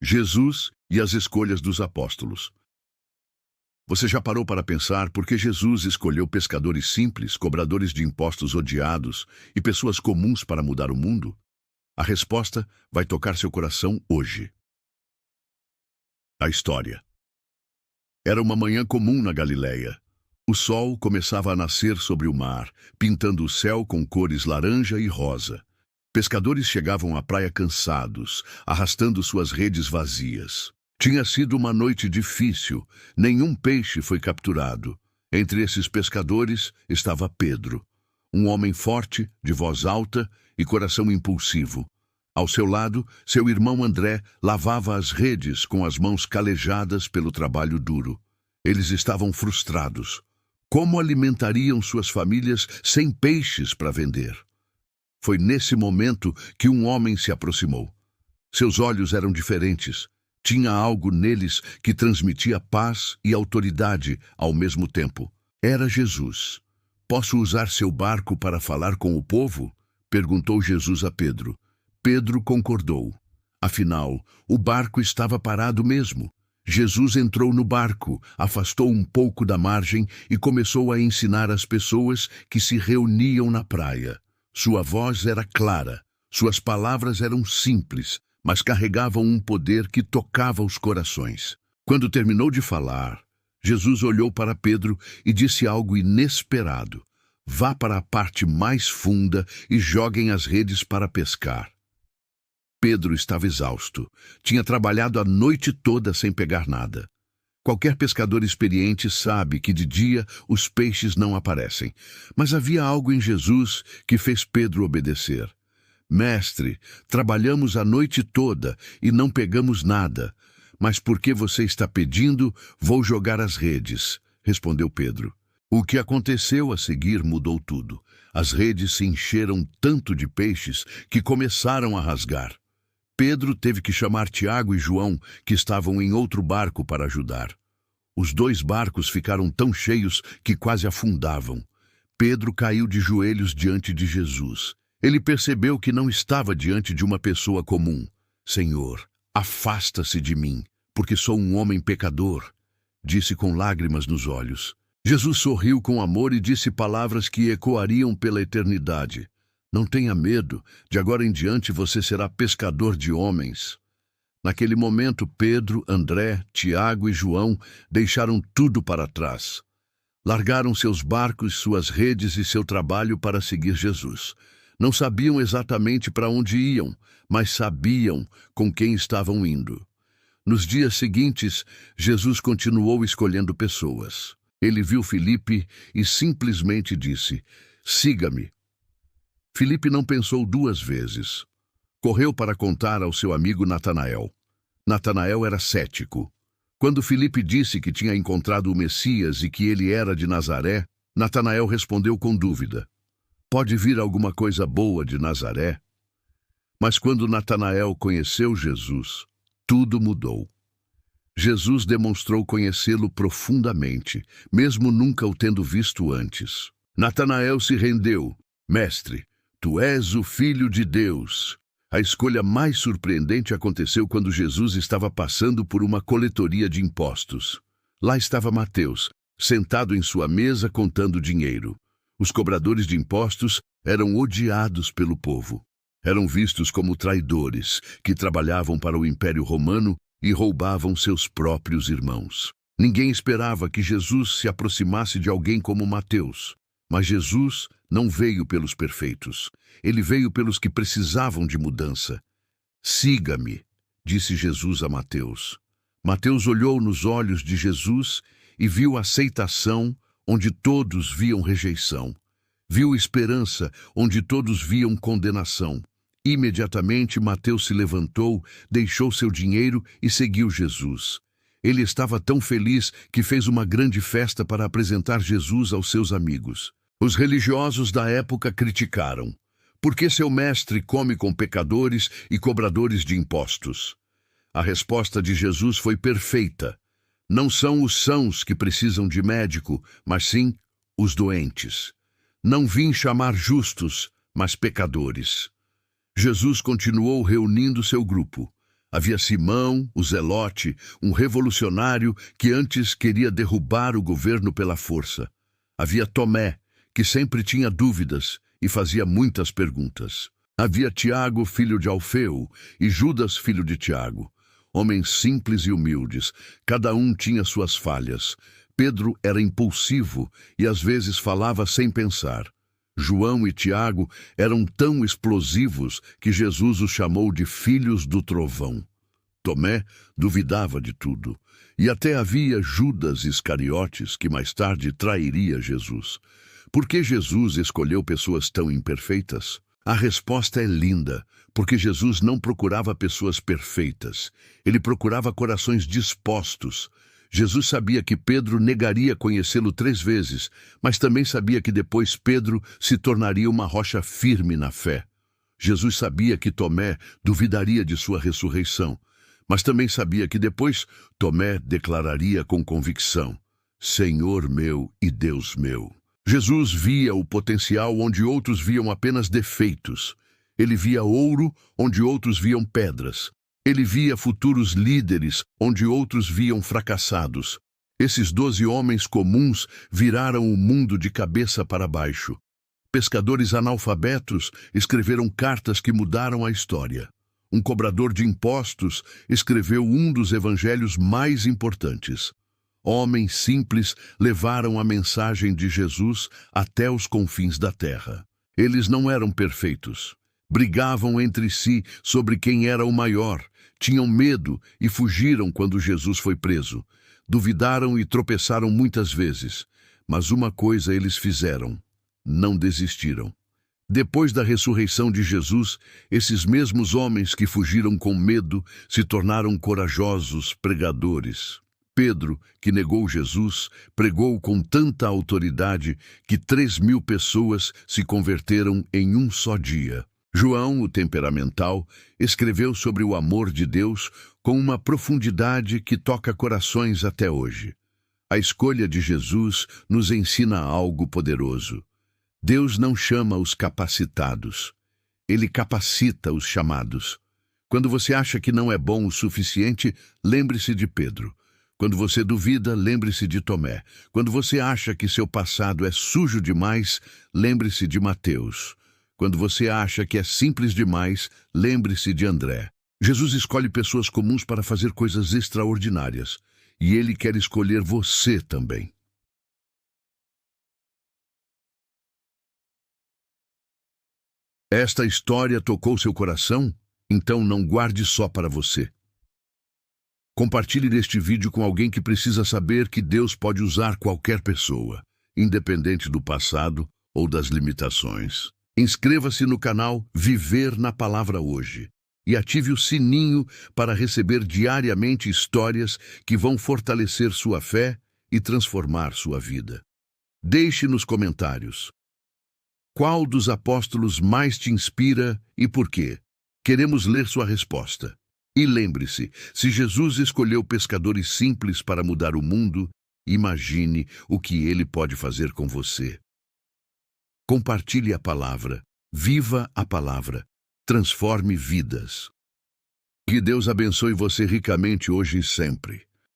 Jesus e as escolhas dos apóstolos. Você já parou para pensar por que Jesus escolheu pescadores simples, cobradores de impostos odiados e pessoas comuns para mudar o mundo? A resposta vai tocar seu coração hoje. A história. Era uma manhã comum na Galileia. O sol começava a nascer sobre o mar, pintando o céu com cores laranja e rosa. Pescadores chegavam à praia cansados, arrastando suas redes vazias. Tinha sido uma noite difícil, nenhum peixe foi capturado. Entre esses pescadores estava Pedro, um homem forte, de voz alta e coração impulsivo. Ao seu lado, seu irmão André lavava as redes com as mãos calejadas pelo trabalho duro. Eles estavam frustrados. Como alimentariam suas famílias sem peixes para vender? Foi nesse momento que um homem se aproximou. Seus olhos eram diferentes. Tinha algo neles que transmitia paz e autoridade ao mesmo tempo. Era Jesus. "Posso usar seu barco para falar com o povo?" perguntou Jesus a Pedro. Pedro concordou. Afinal, o barco estava parado mesmo. Jesus entrou no barco, afastou um pouco da margem e começou a ensinar as pessoas que se reuniam na praia. Sua voz era clara, suas palavras eram simples, mas carregavam um poder que tocava os corações. Quando terminou de falar, Jesus olhou para Pedro e disse algo inesperado. "Vá para a parte mais funda e joguem as redes para pescar." Pedro estava exausto. Tinha trabalhado a noite toda sem pegar nada. Qualquer pescador experiente sabe que de dia os peixes não aparecem. Mas havia algo em Jesus que fez Pedro obedecer. "Mestre, trabalhamos a noite toda e não pegamos nada. Mas porque você está pedindo, vou jogar as redes", respondeu Pedro. O que aconteceu a seguir mudou tudo. As redes se encheram tanto de peixes que começaram a rasgar. Pedro teve que chamar Tiago e João, que estavam em outro barco, para ajudar. Os dois barcos ficaram tão cheios que quase afundavam. Pedro caiu de joelhos diante de Jesus. Ele percebeu que não estava diante de uma pessoa comum. "Senhor, afasta-se de mim, porque sou um homem pecador", disse com lágrimas nos olhos. Jesus sorriu com amor e disse palavras que ecoariam pela eternidade. "Não tenha medo, de agora em diante você será pescador de homens." Naquele momento, Pedro, André, Tiago e João deixaram tudo para trás. Largaram seus barcos, suas redes e seu trabalho para seguir Jesus. Não sabiam exatamente para onde iam, mas sabiam com quem estavam indo. Nos dias seguintes, Jesus continuou escolhendo pessoas. Ele viu Filipe e simplesmente disse: "Siga-me." Filipe não pensou duas vezes. Correu para contar ao seu amigo Natanael. Natanael era cético. Quando Filipe disse que tinha encontrado o Messias e que ele era de Nazaré, Natanael respondeu com dúvida: "Pode vir alguma coisa boa de Nazaré?" Mas quando Natanael conheceu Jesus, tudo mudou. Jesus demonstrou conhecê-lo profundamente, mesmo nunca o tendo visto antes. Natanael se rendeu: "Mestre, tu és o Filho de Deus." A escolha mais surpreendente aconteceu quando Jesus estava passando por uma coletoria de impostos. Lá estava Mateus, sentado em sua mesa contando dinheiro. Os cobradores de impostos eram odiados pelo povo. Eram vistos como traidores que trabalhavam para o Império Romano e roubavam seus próprios irmãos. Ninguém esperava que Jesus se aproximasse de alguém como Mateus. Mas Jesus não veio pelos perfeitos. Ele veio pelos que precisavam de mudança. "Siga-me", disse Jesus a Mateus. Mateus olhou nos olhos de Jesus e viu aceitação onde todos viam rejeição. Viu esperança onde todos viam condenação. Imediatamente Mateus se levantou, deixou seu dinheiro e seguiu Jesus. Ele estava tão feliz que fez uma grande festa para apresentar Jesus aos seus amigos. Os religiosos da época criticaram: "Por que seu mestre come com pecadores e cobradores de impostos?" A resposta de Jesus foi perfeita. Não são os sãos que precisam de médico, mas sim os doentes. Não vim chamar justos, mas pecadores. Jesus continuou reunindo seu grupo. Havia Simão, o Zelote, um revolucionário que antes queria derrubar o governo pela força. Havia Tomé, que sempre tinha dúvidas e fazia muitas perguntas. Havia Tiago, filho de Alfeu, e Judas, filho de Tiago. Homens simples e humildes, cada um tinha suas falhas. Pedro era impulsivo e às vezes falava sem pensar. João e Tiago eram tão explosivos que Jesus os chamou de filhos do trovão. Tomé duvidava de tudo. E até havia Judas Iscariotes, que mais tarde trairia Jesus. Por que Jesus escolheu pessoas tão imperfeitas? A resposta é linda, porque Jesus não procurava pessoas perfeitas. Ele procurava corações dispostos. Jesus sabia que Pedro negaria conhecê-lo 3 vezes, mas também sabia que depois Pedro se tornaria uma rocha firme na fé. Jesus sabia que Tomé duvidaria de sua ressurreição, mas também sabia que depois Tomé declararia com convicção: Senhor meu e Deus meu. Jesus via o potencial onde outros viam apenas defeitos. Ele via ouro onde outros viam pedras. Ele via futuros líderes onde outros viam fracassados. Esses 12 homens comuns viraram o mundo de cabeça para baixo. Pescadores analfabetos escreveram cartas que mudaram a história. Um cobrador de impostos escreveu um dos evangelhos mais importantes. Homens simples levaram a mensagem de Jesus até os confins da terra. Eles não eram perfeitos. Brigavam entre si sobre quem era o maior. Tinham medo e fugiram quando Jesus foi preso. Duvidaram e tropeçaram muitas vezes. Mas uma coisa eles fizeram: não desistiram. Depois da ressurreição de Jesus, esses mesmos homens que fugiram com medo se tornaram corajosos pregadores. Pedro, que negou Jesus, pregou com tanta autoridade que 3.000 pessoas se converteram em um só dia. João, o temperamental, escreveu sobre o amor de Deus com uma profundidade que toca corações até hoje. A escolha de Jesus nos ensina algo poderoso. Deus não chama os capacitados. Ele capacita os chamados. Quando você acha que não é bom o suficiente, lembre-se de Pedro. Quando você duvida, lembre-se de Tomé. Quando você acha que seu passado é sujo demais, lembre-se de Mateus. Quando você acha que é simples demais, lembre-se de André. Jesus escolhe pessoas comuns para fazer coisas extraordinárias. E Ele quer escolher você também. Esta história tocou seu coração? Então não guarde só para você. Compartilhe este vídeo com alguém que precisa saber que Deus pode usar qualquer pessoa, independente do passado ou das limitações. Inscreva-se no canal Viver na Palavra Hoje e ative o sininho para receber diariamente histórias que vão fortalecer sua fé e transformar sua vida. Deixe nos comentários: qual dos apóstolos mais te inspira e por quê? Queremos ler sua resposta. E lembre-se, se Jesus escolheu pescadores simples para mudar o mundo, imagine o que Ele pode fazer com você. Compartilhe a palavra, viva a palavra, transforme vidas. Que Deus abençoe você ricamente hoje e sempre.